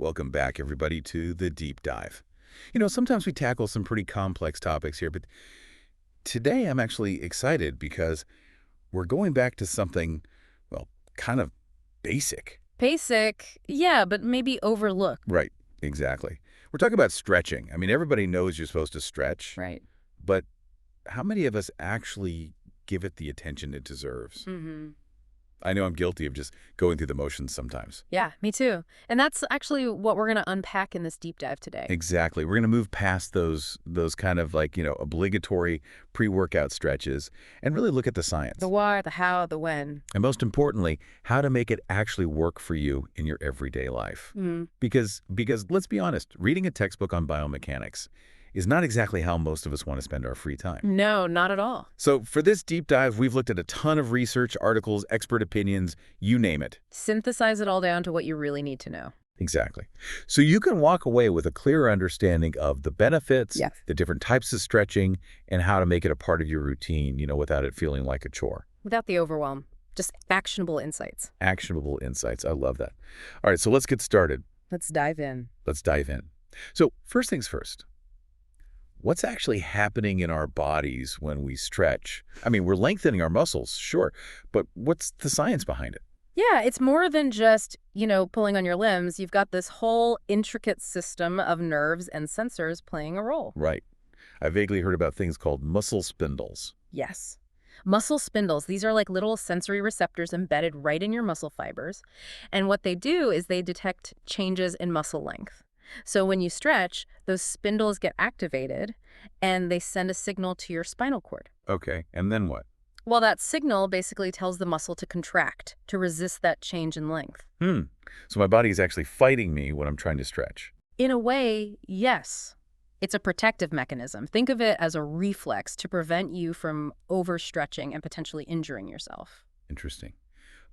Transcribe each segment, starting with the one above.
Welcome back, everybody, to the deep dive. Sometimes we tackle some pretty complex topics here, but today I'm actually excited because we're going back to something, well, kind of basic. Basic, yeah, but maybe overlooked. Right, exactly. We're talking about stretching. I mean, everybody knows you're supposed to stretch, Right. but how many of us actually give it the attention it deserves? Mm-hmm. I know I'm guilty of just going through the motions sometimes. Yeah, me too. And that's actually what we're going to unpack in this deep dive today. Exactly. We're going to move past those kind of like, obligatory pre-workout stretches and really look at the The science. why, the how, the when. And most importantly, how to make it actually work for you in your everyday life. Mm. Because let's be honest, reading a textbook on biomechanics is not exactly how most of us want to spend our free time. No, not at all. So for this deep dive, we've looked at a ton of research, articles, expert opinions, you name it. Synthesize it all down to what you really need to know. Exactly. So you can walk away with a clearer understanding of the benefits, Yeah. the different types of stretching, and how to make it a part of your routine, without it feeling like a chore. Without the overwhelm. Just actionable insights. Actionable insights. I love that. All right, so let's get started. Let's dive in. Let's dive in. So first things first. What's actually happening in our bodies when we stretch? I mean, we're lengthening our muscles, sure, but what's the science behind it? Yeah, it's more than just, pulling on your limbs. You've got this whole intricate system of nerves and sensors playing a role. Right. I vaguely heard about things called muscle spindles. Yes. Muscle spindles, these are like little sensory receptors embedded right in your muscle fibers. And what they do is they detect changes in muscle length. So when you stretch, those spindles get activated and they send a signal to your spinal cord. Okay, and then what? Well, that signal basically tells the muscle to contract, to resist that change in length. So my body is actually fighting me when I'm trying to stretch. In a way, yes. It's a protective mechanism. Think of it as a reflex to prevent you from overstretching and potentially injuring yourself. Interesting.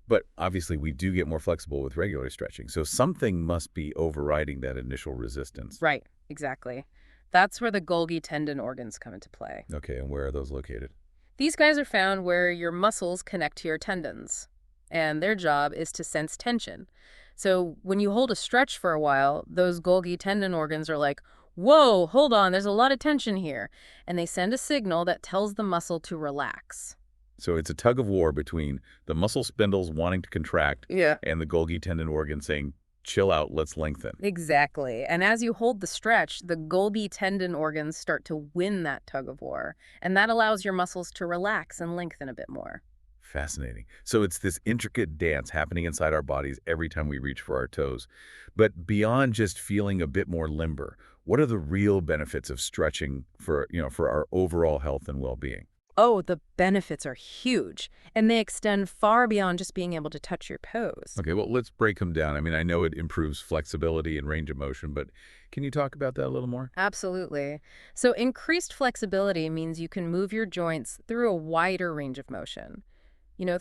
But obviously, we do get more flexible with regular stretching, so something must be overriding that initial resistance. Right, exactly. That's where the Golgi tendon organs come into play. Okay, and where are those located? These guys are found where your muscles connect to your tendons, and their job is to sense tension. So when you hold a stretch for a while, those Golgi tendon organs are like, whoa, hold on, there's a lot of tension here. And they send a signal that tells the muscle to relax. So it's a tug of war between the muscle spindles wanting to contract Yeah. and the Golgi tendon organ saying, chill out, let's lengthen. Exactly. And as you hold the stretch, the Golgi tendon organs start to win that tug of war. And that allows your muscles to relax and lengthen a bit more. Fascinating. So it's this intricate dance happening inside our bodies every time we reach for our toes. But beyond just feeling a bit more limber, what are the real benefits of stretching for our overall health and well-being? Oh, the benefits are huge, and they extend far beyond just being able to touch your toes. Okay, well, let's break them down. I mean, I know it improves flexibility and range of motion, but can you talk about that a little more? Absolutely. So increased flexibility means you can move your joints through a wider range of motion.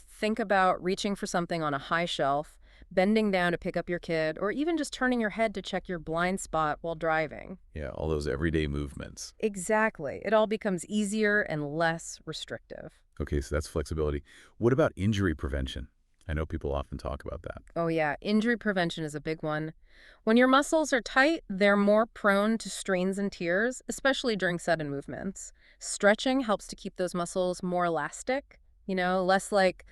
Think about reaching for something on a high shelf, bending down to pick up your kid, or even just turning your head to check your blind spot while driving. Yeah, all those everyday movements. Exactly. It all becomes easier and less restrictive. Okay, so that's flexibility. What about injury prevention? I know people often talk about that. Oh yeah, injury prevention is a big one. When your muscles are tight, they're more prone to strains and tears, especially during sudden movements. Stretching helps to keep those muscles more elastic, less like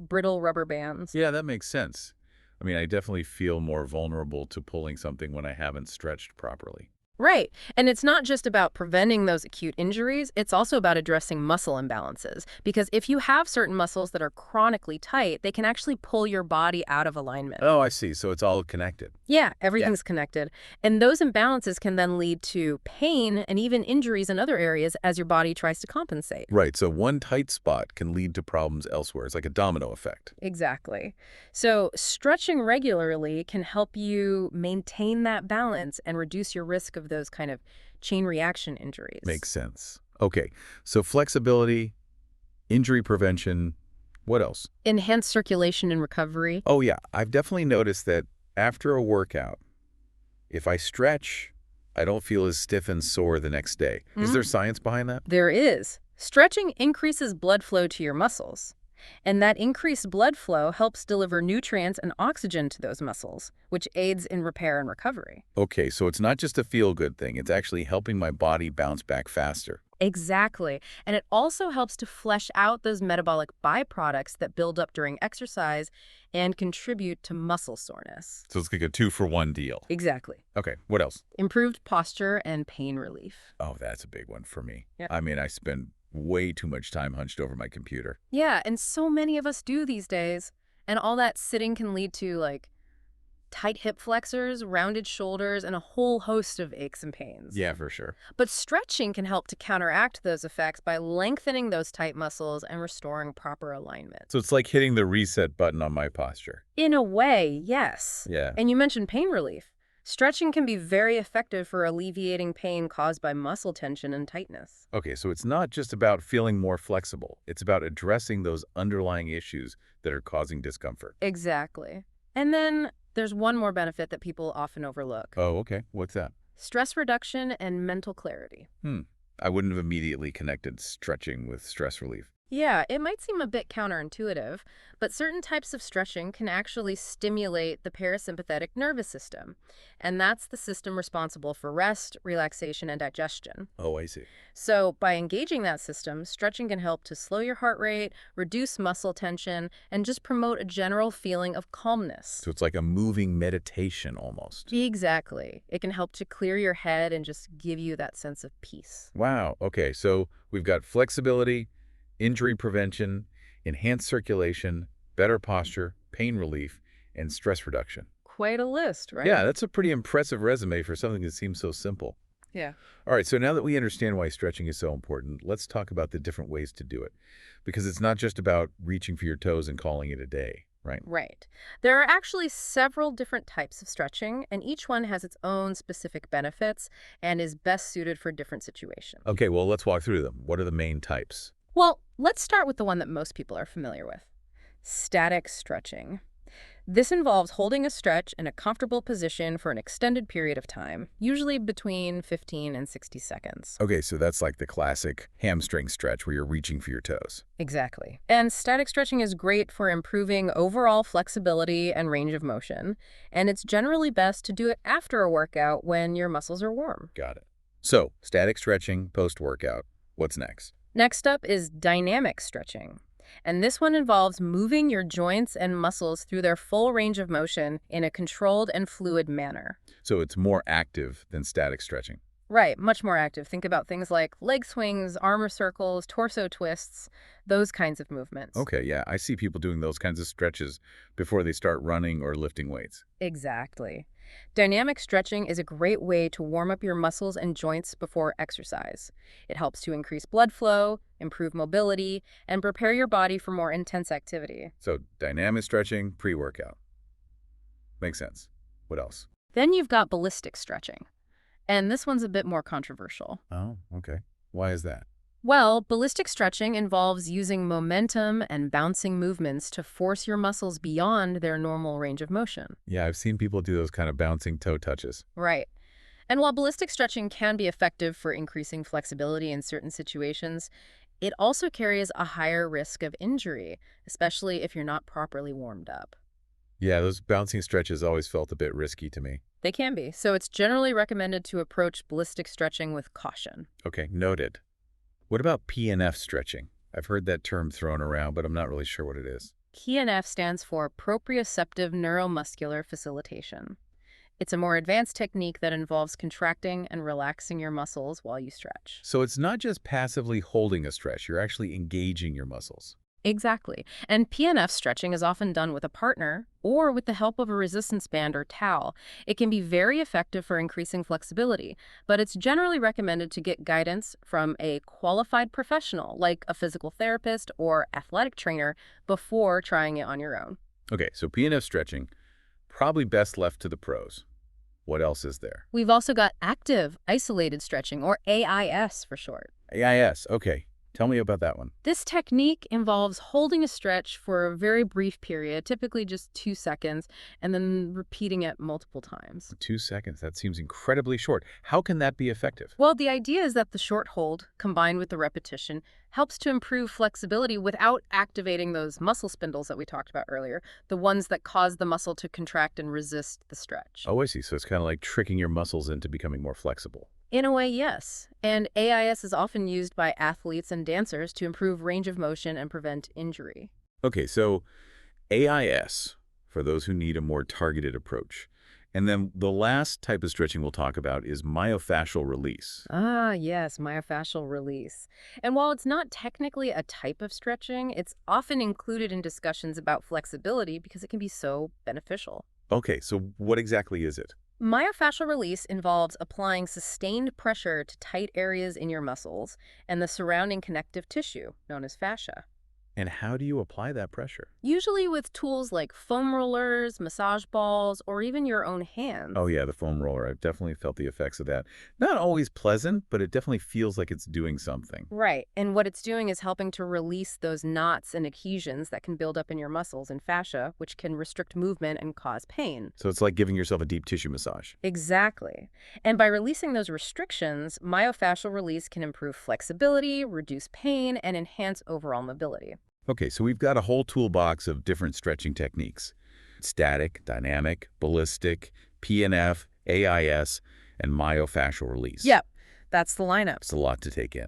brittle rubber bands. Yeah, that makes sense. I mean, I definitely feel more vulnerable to pulling something when I haven't stretched properly. Right. And it's not just about preventing those acute injuries, it's also about addressing muscle imbalances. Because if you have certain muscles that are chronically tight, they can actually pull your body out of alignment. Oh, I see. So it's all connected. Yeah, everything's connected. And those imbalances can then lead to pain and even injuries in other areas as your body tries to compensate. Right, so one tight spot can lead to problems elsewhere. It's like a domino effect. Exactly. So stretching regularly can help you maintain that balance and reduce your risk of those kind of chain reaction injuries. Makes sense. Okay, so flexibility, injury prevention, what else? Enhanced circulation and recovery. Oh yeah, I've definitely noticed that after a workout, if I stretch, I don't feel as stiff and sore the next day. Is there science behind that? There is. Stretching increases blood flow to your muscles. And that increased blood flow helps deliver nutrients and oxygen to those muscles, which aids in repair and recovery. Okay, so it's not just a feel-good thing. It's actually helping my body bounce back faster. Exactly. And it also helps to flesh out those metabolic byproducts that build up during exercise and contribute to muscle soreness. So it's like a two-for-one deal. Exactly. Okay, what else? Improved posture and pain relief. Oh, that's a big one for me. Yeah. I mean, I spend way too much time hunched over my computer. Yeah, and so many of us do these days. And all that sitting can lead to, like, tight hip flexors, rounded shoulders, and a whole host of aches and pains. Yeah, for sure. But stretching can help to counteract those effects by lengthening those tight muscles and restoring proper alignment. So it's like hitting the reset button on my posture. In a way, yes. Yeah. And you mentioned pain relief. Stretching can be very effective for alleviating pain caused by muscle tension and tightness. Okay, so it's not just about feeling more flexible. It's about addressing those underlying issues that are causing discomfort. Exactly. And then there's one more benefit that people often overlook. Oh, okay. What's that? Stress reduction and mental clarity. I wouldn't have immediately connected stretching with stress relief. Yeah, it might seem a bit counterintuitive, but certain types of stretching can actually stimulate the parasympathetic nervous system. And that's the system responsible for rest, relaxation, and digestion. Oh, I see. So, by engaging that system, stretching can help to slow your heart rate, reduce muscle tension, and just promote a general feeling of calmness. So it's like a moving meditation almost. Exactly. It can help to clear your head and just give you that sense of peace. Wow. Okay, so we've got flexibility, injury prevention, enhanced circulation, better posture, pain relief, and stress reduction. Quite a list, right? Yeah, that's a pretty impressive resume for something that seems so simple. Yeah. All right, so now that we understand why stretching is so important, let's talk about the different ways to do it. Because it's not just about reaching for your toes and calling it a day, right? Right. There are actually several different types of stretching, and each one has its own specific benefits and is best suited for different situations. Okay, well, let's walk through them. What are the main types? Well, let's start with the one that most people are familiar with, static stretching. This involves holding a stretch in a comfortable position for an extended period of time, usually between 15 and 60 seconds. Okay, so that's like the classic hamstring stretch where you're reaching for your toes. Exactly. And static stretching is great for improving overall flexibility and range of motion, and it's generally best to do it after a workout when your muscles are warm. Got it. So, static stretching post-workout. What's next? Next up is dynamic stretching. And this one involves moving your joints and muscles through their full range of motion in a controlled and fluid manner. So it's more active than static stretching. Right, much more active. Think about things like leg swings, armor circles, torso twists, those kinds of movements. Okay, yeah, I see people doing those kinds of stretches before they start running or lifting weights. Exactly. Dynamic stretching is a great way to warm up your muscles and joints before exercise. It helps to increase blood flow, improve mobility, and prepare your body for more intense activity. So dynamic stretching, pre-workout. Makes sense. What else? Then you've got ballistic stretching. And this one's a bit more controversial. Oh, okay. Why is that? Well, ballistic stretching involves using momentum and bouncing movements to force your muscles beyond their normal range of motion. Yeah, I've seen people do those kind of bouncing toe touches. Right. And while ballistic stretching can be effective for increasing flexibility in certain situations, it also carries a higher risk of injury, especially if you're not properly warmed up. Yeah, those bouncing stretches always felt a bit risky to me. They can be, so it's generally recommended to approach ballistic stretching with caution. Okay, noted. What about PNF stretching? I've heard that term thrown around, but I'm not really sure what it is. PNF stands for proprioceptive neuromuscular facilitation. It's a more advanced technique that involves contracting and relaxing your muscles while you stretch. So it's not just passively holding a stretch, you're actually engaging your muscles. Exactly. And PNF stretching is often done with a partner or with the help of a resistance band or towel. It can be very effective for increasing flexibility, but it's generally recommended to get guidance from a qualified professional, like a physical therapist or athletic trainer, before trying it on your own. Okay, so PNF stretching, probably best left to the pros. What else is there? We've also got active isolated stretching, or AIS for short. AIS, okay. Tell me about that one. This technique involves holding a stretch for a very brief period, typically just 2 seconds, and then repeating it multiple times. 2 seconds. That seems incredibly short. How can that be effective? Well, the idea is that the short hold, combined with the repetition, helps to improve flexibility without activating those muscle spindles that we talked about earlier, the ones that cause the muscle to contract and resist the stretch. Oh, I see. So it's kind of like tricking your muscles into becoming more flexible. In a way, yes. And AIS is often used by athletes and dancers to improve range of motion and prevent injury. Okay, so AIS, for those who need a more targeted approach. And then the last type of stretching we'll talk about is myofascial release. Ah, yes, myofascial release. And while it's not technically a type of stretching, it's often included in discussions about flexibility because it can be so beneficial. Okay, so what exactly is it? Myofascial release involves applying sustained pressure to tight areas in your muscles and the surrounding connective tissue, known as fascia. And how do you apply that pressure? Usually with tools like foam rollers, massage balls, or even your own Oh hands. yeah, the foam roller. I've definitely felt the effects of that. Not always pleasant, but it definitely feels like it's doing something. Right, and what it's doing is helping to release those knots and adhesions that can build up in your muscles and fascia, which can restrict movement and cause pain. So it's like giving yourself a deep tissue massage. Exactly. And by releasing those restrictions, myofascial release can improve flexibility, reduce pain, and enhance overall mobility. Okay, so we've got a whole toolbox of different stretching techniques. Static, dynamic, ballistic, PNF, AIS, and myofascial release. Yep, that's the lineup. It's a lot to take in.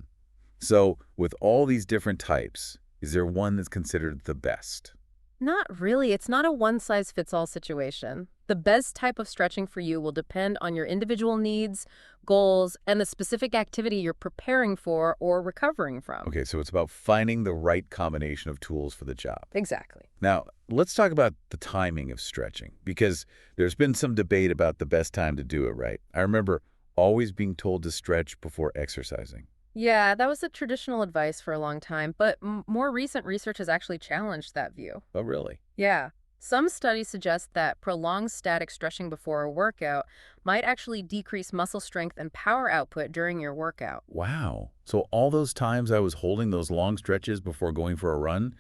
So with all these different types, is there one that's considered the best? Not really. It's not a one-size-fits-all situation. The best type of stretching for you will depend on your individual needs, goals, and the specific activity you're preparing for or recovering from. Okay, so it's about finding the right combination of tools for the job. Exactly. Now, let's talk about the timing of stretching, because there's been some debate about the best time to do it, right? I remember always being told to stretch before exercising. Yeah, that was the traditional advice for a long time, but more recent research has actually challenged that view. Oh, really? Yeah. Some studies suggest that prolonged static stretching before a workout might actually decrease muscle strength and power output during your workout. Wow. So all those times I was holding those long stretches before going for a run,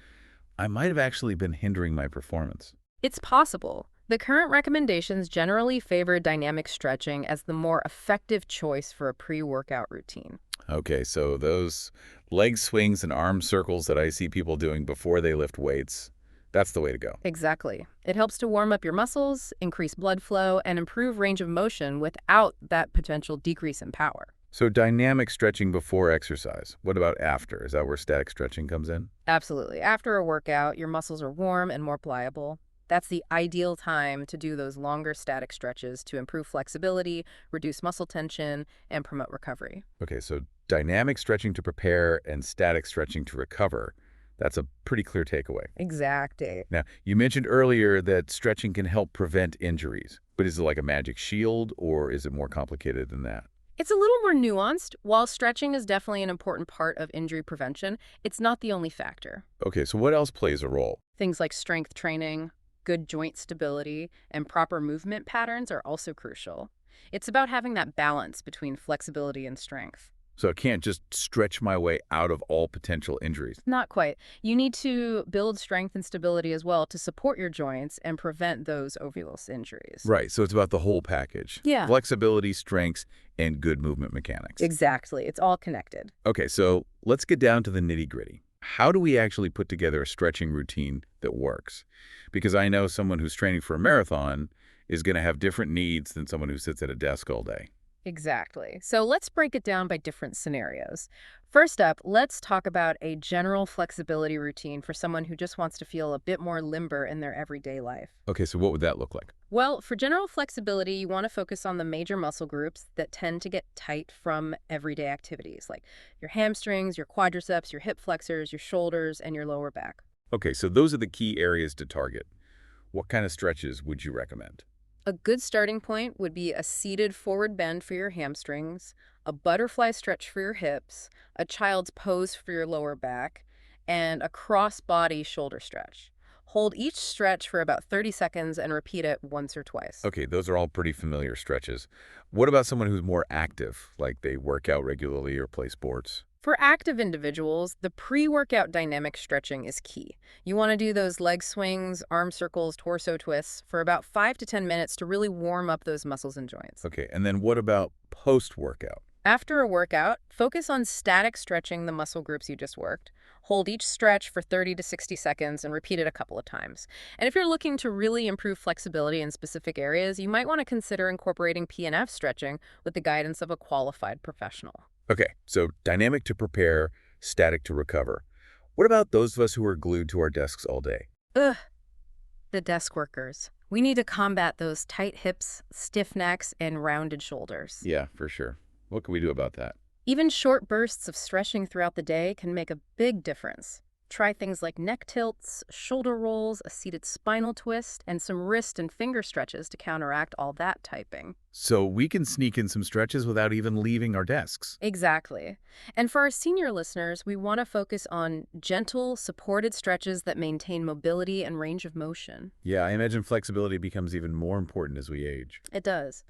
I might have actually been hindering my performance. It's possible. The current recommendations generally favor dynamic stretching as the more effective choice for a pre-workout routine. Okay, so those leg swings and arm circles that I see people doing before they lift weights, that's the way to go. Exactly. It helps to warm up your muscles, increase blood flow, and improve range of motion without that potential decrease in power. So dynamic stretching before exercise. What about after? Is that where static stretching comes in? Absolutely. After a workout, your muscles are warm and more pliable. That's the ideal time to do those longer static stretches to improve flexibility, reduce muscle tension, and promote recovery. Okay, so dynamic stretching to prepare and static stretching to recover. That's a pretty clear takeaway. Exactly. Now, you mentioned earlier that stretching can help prevent injuries, but is it like a magic shield or is it more complicated than that? It's a little more nuanced. While stretching is definitely an important part of injury prevention, it's not the only factor. Okay, so what else plays a role? Things like strength training, good joint stability, and proper movement patterns are also crucial. It's about having that balance between flexibility and strength. So I can't just stretch my way out of all potential injuries. Not quite. You need to build strength and stability as well to support your joints and prevent those ovulous injuries. Right, so it's about the whole package. Yeah. Flexibility, strengths, and good movement mechanics. Exactly. It's all connected. Okay, so let's get down to the nitty-gritty. How do we actually put together a stretching routine that works? Because I know someone who's training for a marathon is going to have different needs than someone who sits at a desk all day. Exactly. So let's break it down by different scenarios. First up, let's talk about a general flexibility routine for someone who just wants to feel a bit more limber in their everyday life. Okay, so what would that look like? Well, for general flexibility, you want to focus on the major muscle groups that tend to get tight from everyday activities, like your hamstrings, your quadriceps, your hip flexors, your shoulders, and your lower back. Okay, so those are the key areas to target. What kind of stretches would you recommend? A good starting point would be a seated forward bend for your hamstrings, a butterfly stretch for your hips, a child's pose for your lower back, and a cross-body shoulder stretch. Hold each stretch for about 30 seconds and repeat it once or twice. Okay, those are all pretty familiar stretches. What about someone who's more active, like they work out regularly or play sports? For active individuals, the pre-workout dynamic stretching is key. You want to do those leg swings, arm circles, torso twists for about 5 to 10 minutes to really warm up those muscles and joints. Okay, and then what about post-workout? After a workout, focus on static stretching the muscle groups you just worked. Hold each stretch for 30 to 60 seconds and repeat it a couple of times. And if you're looking to really improve flexibility in specific areas, you might want to consider incorporating PNF stretching with the guidance of a qualified professional. Okay, so dynamic to prepare, static to recover. What about those of us who are glued to our desks all day? Ugh, the desk workers. We need to combat those tight hips, stiff necks, and rounded shoulders. Yeah, for sure. What can we do about that? Even short bursts of stretching throughout the day can make a big difference. Try things like neck tilts, shoulder rolls, a seated spinal twist, and some wrist and finger stretches to counteract all that typing. So we can sneak in some stretches without even leaving our desks. Exactly. And for our senior listeners, we want to focus on gentle, supported stretches that maintain mobility and range of motion. Yeah, I imagine flexibility becomes even more important as we age. It does.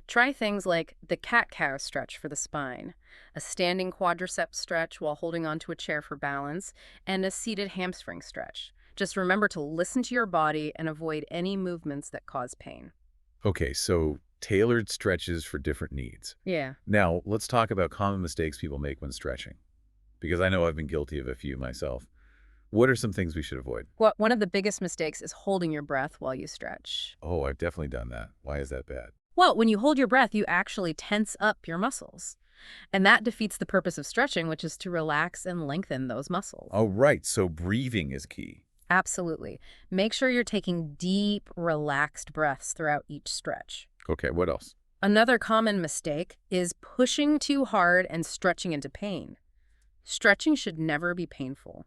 Try things like the cat-cow stretch for the spine, a standing quadriceps stretch while holding onto a chair for balance, and a seated hamstring stretch. Just remember to listen to your body and avoid any movements that cause pain. Okay, so tailored stretches for different needs. Yeah. Now, let's talk about common mistakes people make when stretching, because I know I've been guilty of a few myself. What are some things we should avoid? Well, one of the biggest mistakes is holding your breath while you stretch. Oh, I've definitely done that. Why is that bad? Well, when you hold your breath, you actually tense up your muscles. And that defeats the purpose of stretching, which is to relax and lengthen those muscles. Oh, right. So breathing is key. Absolutely. Make sure you're taking deep, relaxed breaths throughout each stretch. Okay, what else? Another common mistake is pushing too hard and stretching into pain. Stretching should never be painful.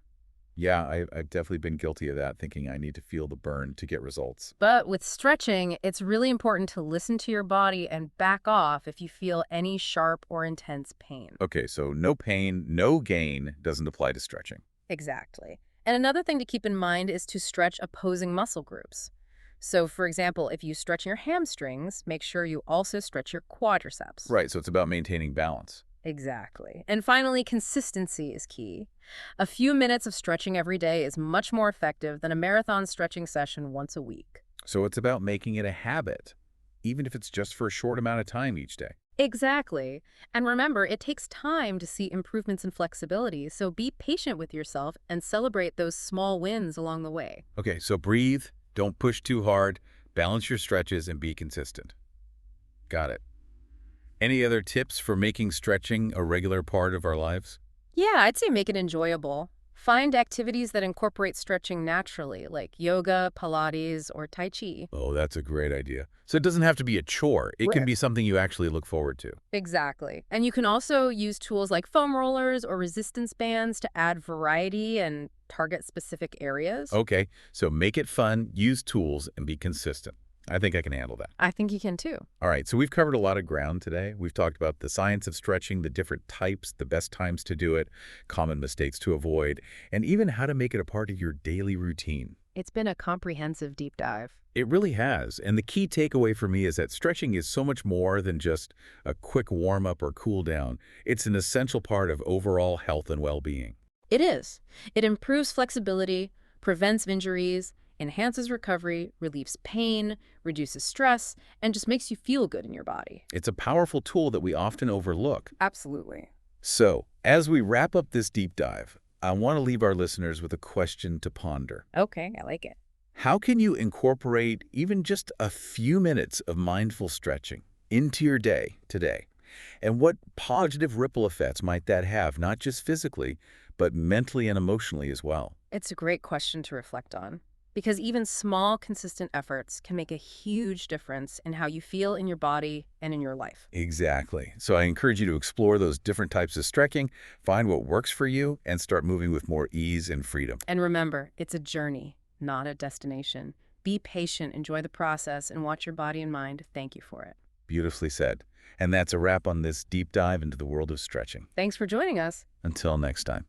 Yeah, I've definitely been guilty of that, thinking I need to feel the burn to get results. But with stretching, it's really important to listen to your body and back off if you feel any sharp or intense pain. Okay, so no pain, no gain doesn't apply to stretching. Exactly. And another thing to keep in mind is to stretch opposing muscle groups. So, for example, if you stretch your hamstrings, make sure you also stretch your quadriceps. Right, so it's about maintaining balance. Exactly. And finally, consistency is key. A few minutes of stretching every day is much more effective than a marathon stretching session once a week. So it's about making it a habit, even if it's just for a short amount of time each day. Exactly. And remember, it takes time to see improvements in flexibility, so be patient with yourself and celebrate those small wins along the way. Okay, so breathe, don't push too hard, balance your stretches, and be consistent. Got it. Any other tips for making stretching a regular part of our lives? Yeah, I'd say make it enjoyable. Find activities that incorporate stretching naturally, like yoga, Pilates, or Tai Chi. Oh, that's a great idea. So it doesn't have to be a chore. It can Right. be something you actually look forward to. Exactly. And you can also use tools like foam rollers or resistance bands to add variety and target specific areas. Okay, so make it fun, use tools, and be consistent. I think I can handle that. I think you can too. All right, so we've covered a lot of ground today. We've talked about the science of stretching, the different types, the best times to do it, common mistakes to avoid, and even how to make it a part of your daily routine. It's been a comprehensive deep dive. It really has, and the key takeaway for me is that stretching is so much more than just a quick warm-up or cool-down. It's an essential part of overall health and well-being. It is. It improves flexibility, prevents injuries, enhances recovery, relieves pain, reduces stress, and just makes you feel good in your body. It's a powerful tool that we often overlook. Absolutely. So, as we wrap up this deep dive, I want to leave our listeners with a question to ponder. Okay, I like it. How can you incorporate even just a few minutes of mindful stretching into your day today? And what positive ripple effects might that have, not just physically, but mentally and emotionally as well? It's a great question to reflect on. Because even small, consistent efforts can make a huge difference in how you feel in your body and in your life. Exactly. So I encourage you to explore those different types of stretching, find what works for you, and start moving with more ease and freedom. And remember, it's a journey, not a destination. Be patient, enjoy the process, and watch your body and mind thank you for it. Beautifully said. And that's a wrap on this deep dive into the world of stretching. Thanks for joining us. Until next time.